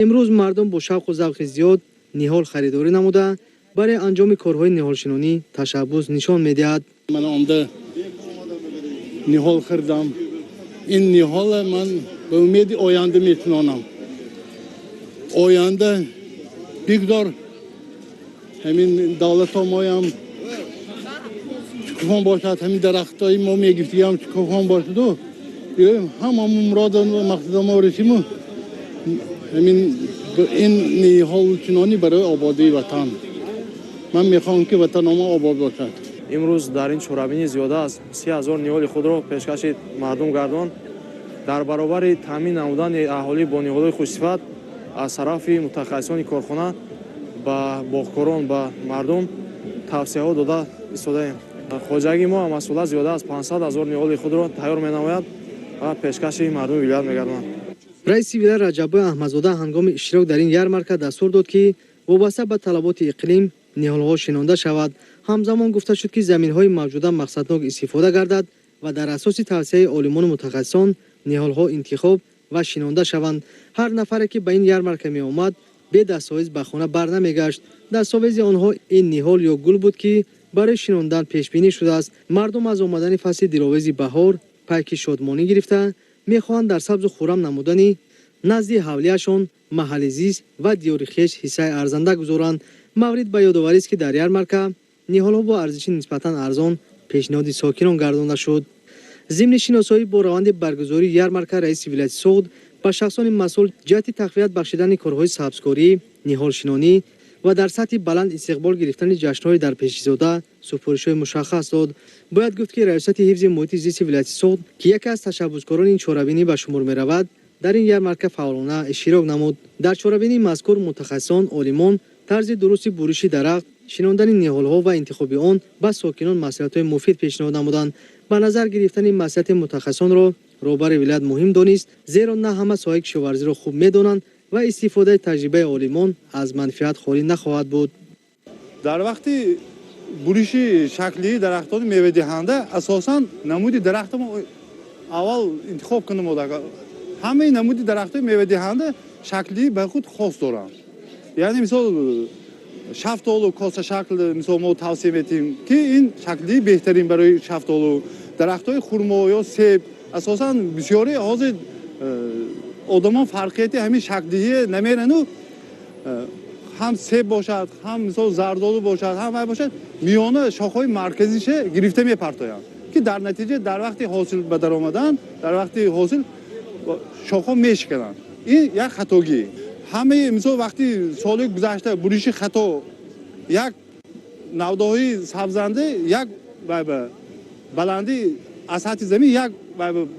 امروز مردم با شوق و ذوق زیاد نهال خریداری نموده برای انجام کارهای نهالشینانی تشبث نشان میدهد. من آمده نهال خریدم. این نهال من به امید آینده میتونم. آینده بیگدار همین دولت مایم چکفان باشد، همین درختای ما میگفتیم هم چکفان باشد و همه مراد و مقصد ما رسیم. همین این نهال چنانی برای آبادی وطن. من میخوام که وطن ما آباد باشد. امروز در این چورابینی زیاده است 30,000 نهال خود را پیشکش مردم گردان در برابر تامین نمودن اهالی با نهال‌های خوشصفت از طرف متخصصان کارخانه با باغکاران با مردم توصیه ها داده ایستاده‌ایم. خواجگی ما مسئولات زیاده از 500,000 نهال خود را تیار می‌نماید و پیشکش مردم ولایت می‌گرداند. رئیس ولایت رجب احمدزاده هنگام اشتراک در این یارمارک دستور داد که وابسته به طلبات اقلیم نهال‌ها شنانده شود. همزمان گفته شد که زمین‌های موجوده مقصدناک استفاده گردد و در اساس توصیه عالمان متخصصان نهال‌ها انتخاب و شنانده شوند. هر نفری که به این یارمارک می آمد به دستاویز به خانه بر نمیگشت. دستاویز آنها این نهال یا گل بود که برای شناندن پیش بینی شده است. مردم از آمدن فصل دراویز بهار پیک شادمانی گرفته میخواهند در سبز و خرم نمودنی نزد حولیه‌شان محل زیست و دیار خویش حصه ارزنده گذارند. مورد به یادآوری است که در یارمارک نهال‌ها با ارزش نسبتاً ارزان پیشنهاد ساکنان گردانده شد. ضمن شناسایی با روند برگزاری یارمارک رئیس ولایت سوخت با شخصان مسئول جهت تقویت بخشیدن کارهای سبزکاری، نهالشینانی و در سطح بلند استقبال گرفتن جشن‌های در پیش زاده سفارش‌های مشخص داد. باید گفت که ریاست حفظ محیط زیست ولایت سوخت که یکی از تشبثکاران این چهاربینی به شمار می‌رود در این یارمارک فعالانه اشتراک نمود. در چهاربینی مذکور متخصصان عالمان طرز درست بروشی درخت، شناندن نهال‌ها و انتخاب آن به ساکنان مصلحت‌های مفید پیشنهاد نمودند. به نظر گرفتن مصلحت متخصصان را رهبر ولایت مهم دانست، زیرا نه همه سایر کشاورزی را خوب می‌دانند و استفاده تجربه عالمان از منفعت خالی نخواهد بود. در وقتی بروشی شکلی درختان میوه دهنده اساساً نمود درخت ما اول انتخاب کنیم و همه نمود درخت میوه دهنده شکلی به خود خاص دارند. یعنی مثال شفتالو کاسه شکل مثال ما توصیه می‌کنیم که این شکلی بهترین برای شفتالو. درخت‌های خرما یا سیب اساساً بسیاری حاضر آدمان فرقیتی همین شکلی نمیرن و هم سیب باشد هم مثال زردالو باشد هم باشد میانه شاخه‌های مرکزیش گرفته میپرتایند که در نتیجه در وقتی حاصل به در آمدن در وقتی حاصل شاخه میشکنند. این یک خطاگی. همه مثال وقتی سال گذشته بروش خطا یک نوده‌های سبزنده یک بلندی از سطح زمین یک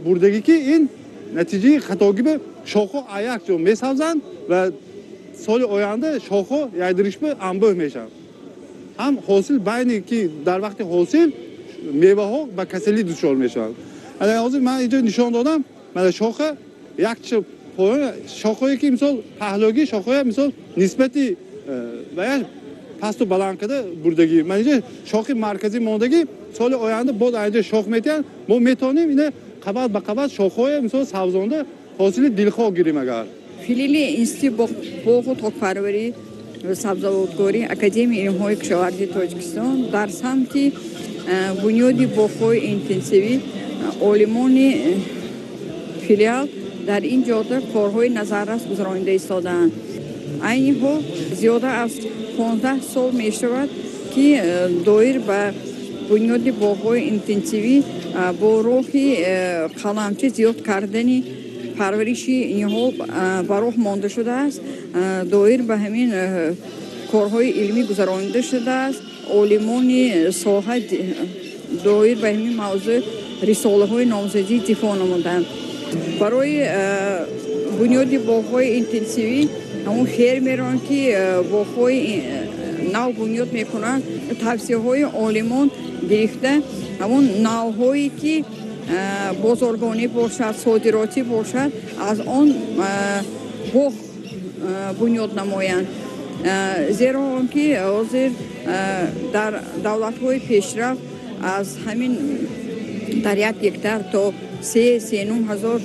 بردگی که این نتیجه خطاگی به شاخه یک جا میسبزند و سال آینده شاخه یک دریش به انبوه میشن. هم حاصل بینی که در وقت حاصل میوه ها به کسلی دچار میشن. حاضر من اینجا نشان دادم من شاخه یک پایان شاخه‌ای که مثال پهلوگی شاخه مثال نسبتی و یک پست و بلند کرده بردگی من اینجا شاخه مرکزی موندگی سال آینده بعد اینجا شاخ میتن ما میتونیم اینه قبض به قبض شاخه‌های مثال سبزانده حاصل دلخواه گیریم. اگر فیلیلی اینستیتوت باغ و تخم‌پروری و سبزیجات‌کاری اکادمی علوم‌های کشاورزی تاجیکستان در سمت بنیاد باغ‌های اینتنسیوی عالمان فیلیال در این جاده کارهای نظارت گذرانده ایستاده‌اند. این ها زیاده از 15 سال می شود که دایر به بنیاد باغ‌های اینتنسیوی با روحی قلمچی زیاد کردن پرورشی اینها به راه مانده شده است. دایر به همین کارهای علمی گذرانده شده است. عالمان ساحه دایر به همین موضوع رساله های نامزدی دفاع نمودند. برای بنیاد باغ‌های اینتنسیوی همون فرمران که باغ‌های نو بنیاد میکنند توصیه های عالمان گرفته همون نوهایی که بازارگانی باشد صادراتی باشد از آن باغ بنیاد نمایند. زیرا آنکه حاضر در دولت‌های پیشرفت از همین در 1 هکتار تا 3-3.9 هزار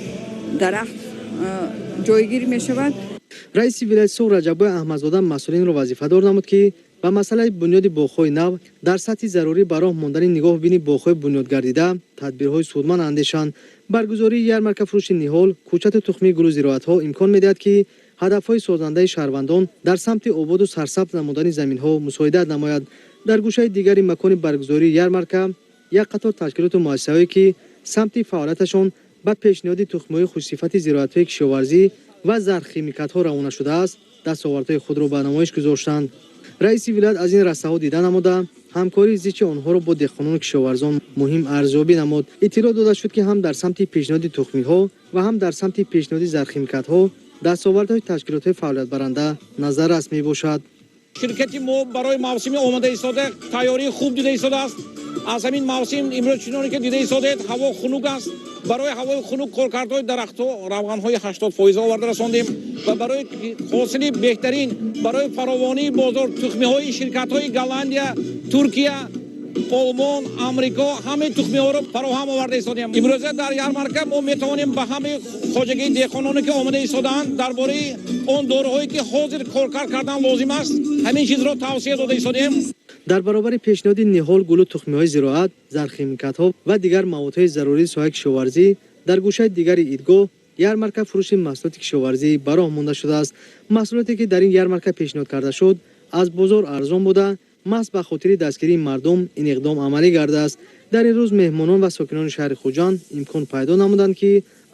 درخت جایگیر می شود. раиси вилояти суғ раҷаббой аҳмадзода масъулинро вазифадор намуд ки ба масъалаи бунёди боғҳои нав дар сатҳи зарурӣ ба роҳ мондани нигоҳубини боғҳои бунёдгардида тадбирҳои судманд андешанд. баргузории ярмарка фурӯши ниҳол кӯчату тухмии гулу зироатҳо имкон медиҳад ки ҳадафҳои созандаи шаҳрвандон дар самти ободу сарсабз намудани заминҳо мусоидат намояд. дар гӯшаи дигари макони баргузории ярмарка як қатор ташкилоту муассисаҳое ки самти фаъолияташон ба пешниҳоди тухмиҳои хушсифати зироатҳои кишоварзӣ ва зархимикатҳо равона шудааст, дастовардҳои худро ба намоиш гузоштанд. раиси вилоят аз ин расаҳо дида намуда ҳамкории зичи онҳоро бо деҳқонону кишоварзон муҳим арзёбӣ намуд. иттилоъ дода шуд ки ҳам дар самти пешниҳоди тухмиҳо ва ҳам дар самти пешниҳоди зархимикатҳо дастовардҳои ташкилотҳои фаъолиятбаранда назаррас мебошад. ширкати мо барои мавсими омода истода тайёрии хуб дида истодааст. аз ҳамин мавсим имрӯз чуноне ки дида истодед, ҳаво хунук аст. барои ҳавои хунук коркардҳои дарахтҳо равғанҳои 80% оварда расондем ва барои ҳосили беҳтарин, барои фаровонии бозор тухмиҳои ширкатҳои Голландия, Туркия, олмон, амрико ҳамаи тухмиҳоро фароҳам оварда истодем. имрӯза дар ярмарка мо метавонем ба ҳамаи хоҷагии деҳқононе ки омода истодаанд дар бораи он дороҳое ки ҳозир коркар кардан лозим аст, ҳамин чизро тавсия дода истодем. дар баробари пешниҳоди ниҳол гулу тухмиҳои зироат, зархимикатҳо ва дигар маводҳои зарурии соҳаи кишоварзӣ дар гӯшаи дигари идгоҳ ярмарка фурӯши маҳсулоти кишоварзӣ ба роҳ монда шудааст. маҳсулоте ки дар ин ярмарка пешниҳод карда шуд аз бозор арзон буда маҳз ба хотири дастгирии мардум ин иқдом амалӣ гардааст. дар ин рӯз меҳмонон ва сокинони шаҳри хуҷанд имкон пайдо намуданд ки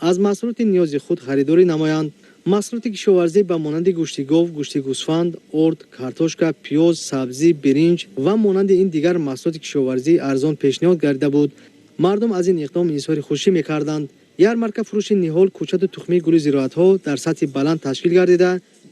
аз маҳсулоти ниёзи худ харидорӣ намоянд. маҳсулоти кишоварзӣ ба монанди гӯшти гов, гӯшти гӯсфанд, орд, картошка, пиёз, сабзӣ, биринҷ ва монанди ин дигар маҳсулоти кишоварзӣ арзон пешниҳод гардида буд. мардум аз ин иқдом изҳори хушӣ мекарданд. ярмарка фурӯши ниҳол кӯчату тухмии гули зироатҳо дар сатҳи баланд ташкил гардида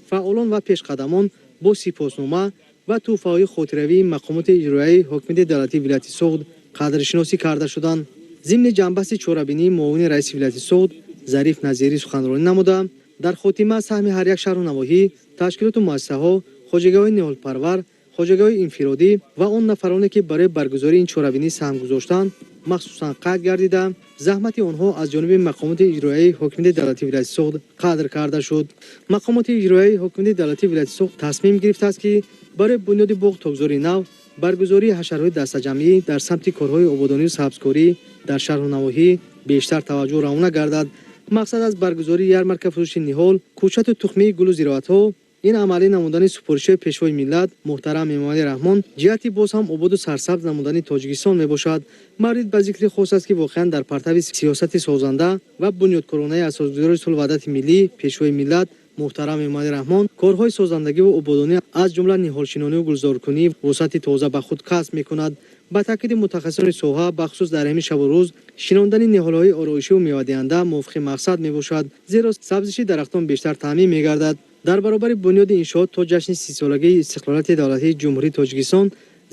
фаъолон ва пешқадамон бо сипоснома ва тӯҳфаҳои хотиравии мақомоти иҷроияи ҳокимияти давлатии вилояти суғд қадршиносӣ карда шуданд. зимни ҷанбасти чорабинии муовини раиси вилояти суғд зариф назирӣ суханронӣ намуда дар хотима саҳми ҳар як шаҳру навоҳӣ ташкилоту муассисаҳо, хоҷагиҳои ниҳолпарвар, хоҷагиҳои инфиродӣ ва он нафароне ки барои баргузории ин чорабинӣ саҳм гузоштанд махсусан қайд гардида заҳмати онҳо аз ҷониби мақомоти иҷроияи ҳокимияти давлатии вилояти суғд қадр карда шуд. мақомоти иҷроияи ҳокимияти давлатии вилояти суғд тасмим гирифтааст ки барои бунёди боғ тогзори нав, баргузории ҳашарҳои дастаҷамъӣ дар самти корҳои ободонию сабзкорӣ дар шаҳру навоҳӣ бештар таваҷҷӯҳ равона гардад. мақсад аз баргузории ярмарка фурӯши ниҳол кӯчату тухмии гулу зироатҳо ин амалӣ намудани супоришҳои пешвои миллат муҳтарам Эмомалӣ Раҳмон ҷиҳати боз ҳам ободу сарсабз намудани Тоҷикистон мебошад. маврид ба зикри хос аст ки воқеан дар партави сиёсати созанда ва бунёдкоронаи асосгузори сулҳ ваҳдати миллӣ пешвои миллат муҳтарам Эмомалӣ Раҳмон корҳои созандагиву ободонӣ аз ҷумла ниҳолшинонию гулзоркунӣ вусъати тоза ба худ касб мекунад. ба таъкиди мутахассисони соҳа бахусус дар ҳамин шабу рӯз шинондани ниҳолҳои ороишиву мевадиҳанда мувофиқи мақсад мебошад, зеро сабзиши дарахтон бештар таъмин мегардад. дар баробари бунёди иншоот то ҷашни 30-солагии истиқлолияти давлатии ҷумҳурии Тоҷикистон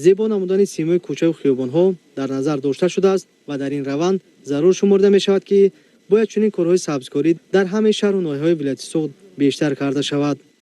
зебо намудани симои кӯчаву хиёбонҳо дар назар дошта шудааст ва дар ин раванд зарур шуморда мешавад ки бояд чунин корҳои сабзкорӣ дар ҳамаи шаҳру ноҳияҳои вилояти суғд бештар карда шавад.